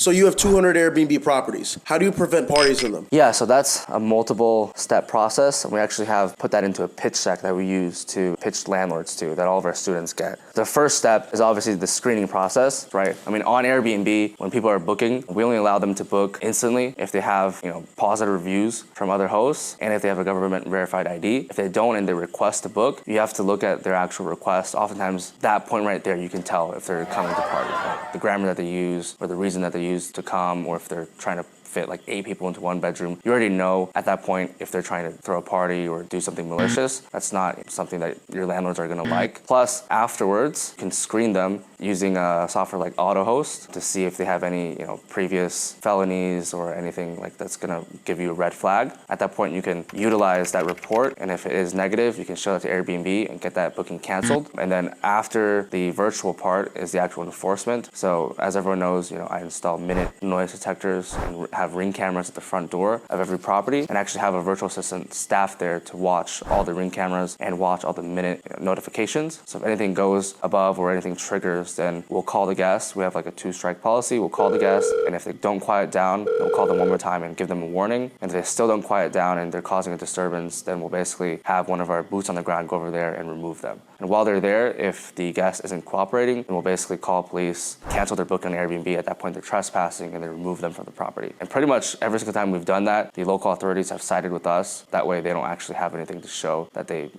So you have 200 Airbnb properties. How do you prevent parties in them? Yeah, so that's a multiple step process. And we actually have put that into a pitch deck that we use to pitch landlords to, that all of our students get. The first step is obviously the screening process, right? I mean, on Airbnb, when people are booking, we only allow them to book instantly if they have, positive reviews from other hosts and if they have a government verified ID. If they don't and they request to book, you have to look at their actual request. Oftentimes, that point right there, you can tell if they're coming to party, right? The grammar that they use or the reason that they use to come, or if they're trying to fit like 8 people into one bedroom. You already know at that point if they're trying to throw a party or do something malicious. That's not something that your landlords are going to like. Plus, afterwards, you can screen them using a software like AutoHost to see if they have any previous felonies or anything like that's going to give you a red flag. At that point, you can utilize that report, and if it is negative, you can show that to Airbnb and get that booking canceled. And then after the virtual part is the actual enforcement. So as everyone knows, I install minute noise detectors and have ring cameras at the front door of every property, and actually have a virtual assistant staff there to watch all the ring cameras and watch all the minute notifications. So if anything goes above or anything triggers, then we'll call the guest. We have like a 2-strike policy. We'll call the guest, and if they don't quiet down, we'll call them one more time and give them a warning. And if they still don't quiet down and they're causing a disturbance, then we'll basically have one of our boots on the ground go over there and remove them. And while they're there, if the guest isn't cooperating, then we'll basically call police, cancel their booking on Airbnb. At that point, they're trespassing, and then remove them from the property. And pretty much every single time we've done that, the local authorities have sided with us. That way they don't actually have anything to show that they,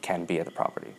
can be at the property.